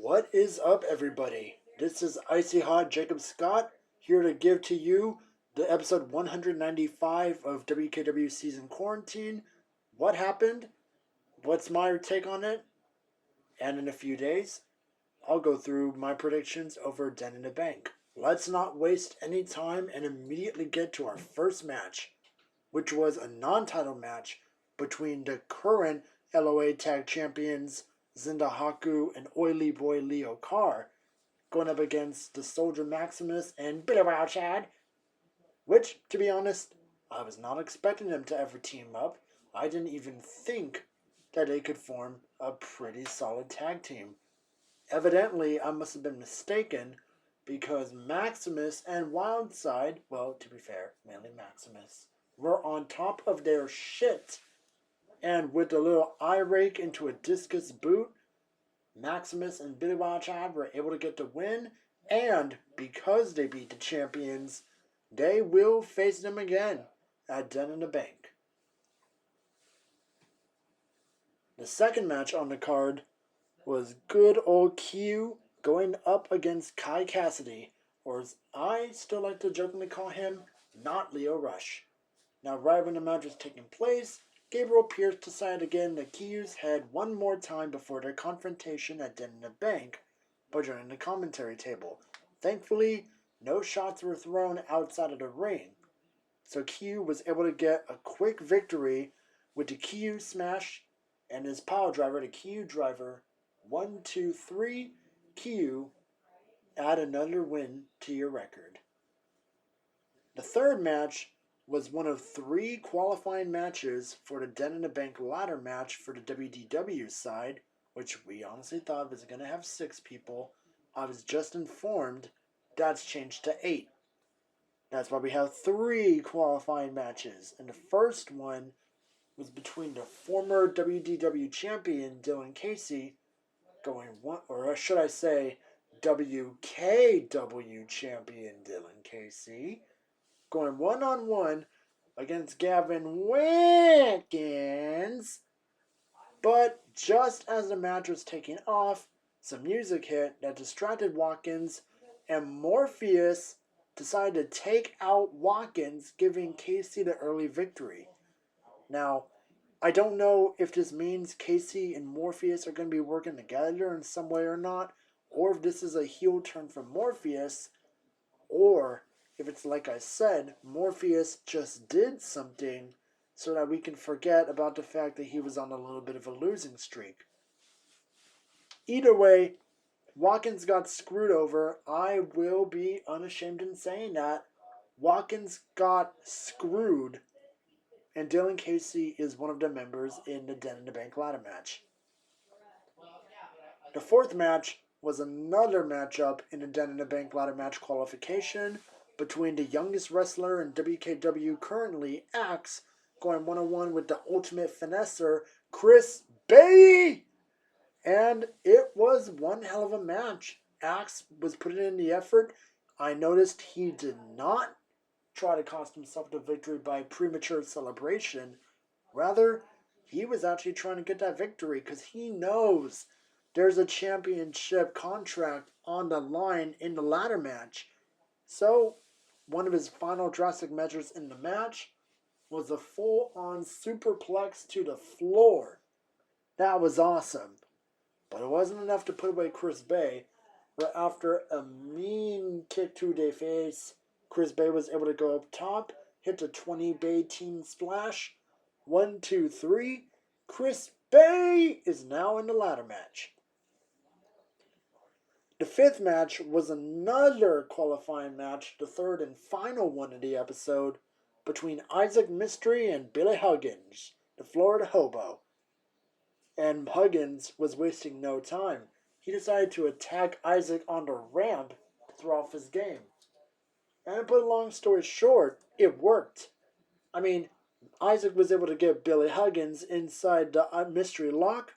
What is up, everybody? This is Icy Hot Jacob Scott here to give to you the episode 195 of WKW Season Quarantine. What happened? What's my take on it? And in a few days, I'll go through my predictions over Den in the Bank. Let's not waste any time and immediately get to our first match, which was a non-title match between the current LOA Tag Champions Zinda Haku and Oily Boy Leo Carr, going up against the Soldier Maximus and Billy Wild Chad, which, to be honest, I was not expecting them to ever team up. I didn't even think that they could form a pretty solid tag team. Evidently, I must have been mistaken because Maximus and Wildside, well, to be fair, mainly Maximus, were on top of their shit. And with a little eye rake into a discus boot, Maximus and Billy Wild Chad were able to get the win. And because they beat the champions, they will face them again at Den in the Bank. The second match on the card was good old Q going up against Kai Cassidy, or as I still like to jokingly call him, not Leo Rush. Now, right when the match was taking place, Gabriel Pierce decided again that Q's had one more time before their confrontation at Den in the Bank by joining the commentary table. Thankfully, no shots were thrown outside of the ring, so Q was able to get a quick victory with the Q smash and his power driver, the Q driver. 1, 2, 3, Q, add another win to your record. The third match was one of 3 qualifying matches for the Den in the Bank ladder match for the WDW side, which we honestly thought was going to have 6 people. I was just informed that's changed to 8. That's why we have 3 qualifying matches. And the first one was between the former WDW champion Dylan Casey going one, or should I say WKW champion Dylan Casey, going one-on-one against Gavin Wickens. But just as the match was taking off, some music hit that distracted Watkins, and Morpheus decided to take out Watkins, giving Casey the early victory. Now, I don't know if this means Casey and Morpheus are going to be working together in some way or not, or if this is a heel turn from Morpheus, or if it's like I said, Morpheus just did something so that we can forget about the fact that he was on a little bit of a losing streak. Either way, Watkins got screwed over. I will be unashamed in saying that. Watkins got screwed. And Dylan Casey is one of the members in the Den in the Bank ladder match. The fourth match was another matchup in the Den in the Bank ladder match qualification between the youngest wrestler in WKW currently, Axe, going one-on-one with the ultimate finesser, Chris Bay. And it was one hell of a match. Axe was putting in the effort. I noticed he did not try to cost himself the victory by premature celebration. Rather, he was actually trying to get that victory because he knows there's a championship contract on the line in the ladder match. So, one of his final drastic measures in the match was a full-on superplex to the floor. That was awesome. But it wasn't enough to put away Chris Bay. But after a mean kick to the face, Chris Bay was able to go up top, hit the 20 Bay team splash. 1, 2, 3. Chris Bay is now in the ladder match. The fifth match was another qualifying match, the third and final one of the episode, between Isaac Mystery and Billy Huggins, the Florida hobo. And Huggins was wasting no time. He decided to attack Isaac on the ramp to throw off his game. And to put a long story short, it worked. I mean, Isaac was able to get Billy Huggins inside the mystery lock,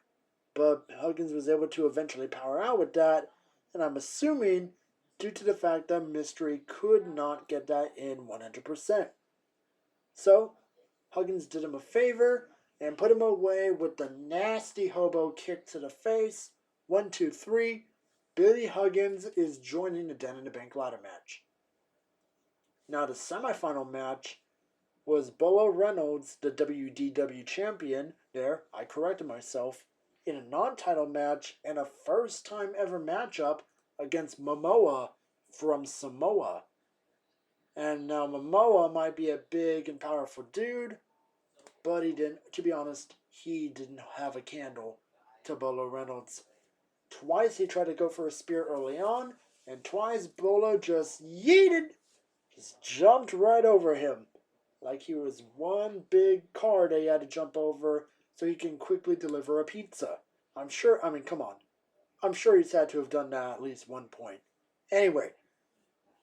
but Huggins was able to eventually power out with that, and I'm assuming due to the fact that Mystery could not get that in 100%. So, Huggins did him a favor and put him away with the nasty hobo kick to the face. 1, 2, 3. Billy Huggins is joining the Den in the Bank ladder match. Now the semifinal match was Reynolds, the WDW champion. There, I corrected myself. In a non-title match and a first-time ever matchup against Momo from Samoa. And now Momoa might be a big and powerful dude, but to be honest, he didn't have a candle to Bolo Reynolds. Twice he tried to go for a spear early on, and twice Bolo just jumped right over him. Like he was one big car that he had to jump over so he can quickly deliver a pizza. Come on. I'm sure he's had to have done that at least one point. Anyway,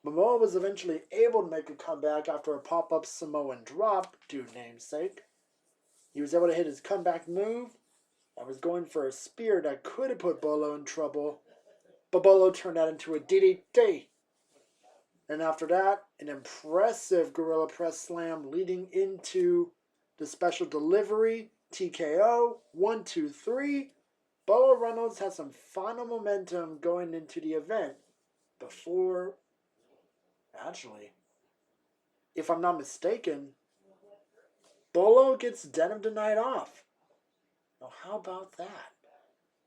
Momoa was eventually able to make a comeback after a pop-up Samoan drop, due namesake. He was able to hit his comeback move. I was going for a spear that could have put Bolo in trouble, but Bolo turned that into a DDT. And after that, an impressive Gorilla Press Slam leading into the special delivery, TKO, 1, 2, 3. Bolo Reynolds had some final momentum going into the event before, actually, if I'm not mistaken, Bolo gets Den of the Night off. Now, how about that?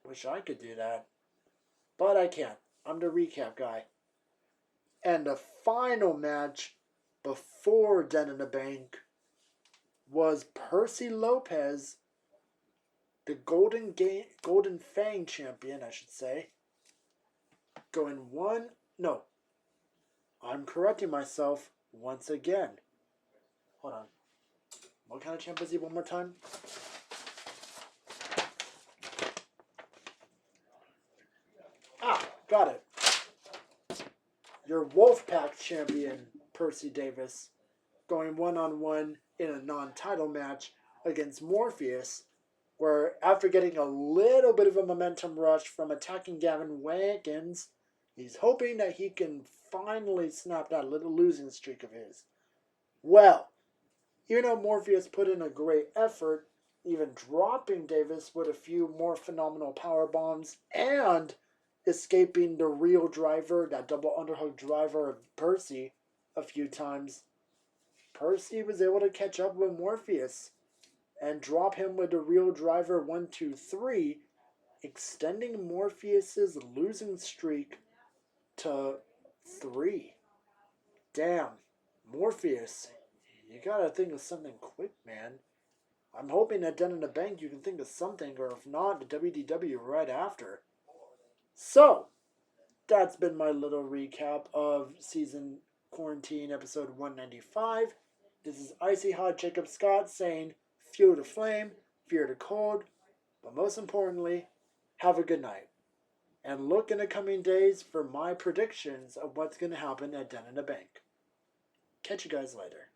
Wish I could do that. But I can't. I'm the recap guy. And the final match before Den in the Bank was Percy Lopez, the Golden Fang champion, I should say. I'm correcting myself once again. Hold on. What kind of champ is he one more time? Got it. Your Wolfpack champion, Percy Davis, going one-on-one in a non-title match against Morpheus, where after getting a little bit of a momentum rush from attacking Gavin Huggins, he's hoping that he can finally snap that little losing streak of his. Well, even though Morpheus put in a great effort, even dropping Davis with a few more phenomenal power bombs and escaping the real driver, that double underhook driver of Percy, a few times, Percy was able to catch up with Morpheus and drop him with the real driver 1, 2, 3, extending Morpheus's losing streak to 3. Damn, Morpheus, you gotta think of something quick, man. I'm hoping that Den in the Bank you can think of something, or if not, the WDW right after. So, that's been my little recap of Season Quarantine episode 195. This is Icy Hot Jacob Scott saying, fuel the flame, fear the cold, but most importantly, have a good night. And look in the coming days for my predictions of what's going to happen at Den in the Bank. Catch you guys later.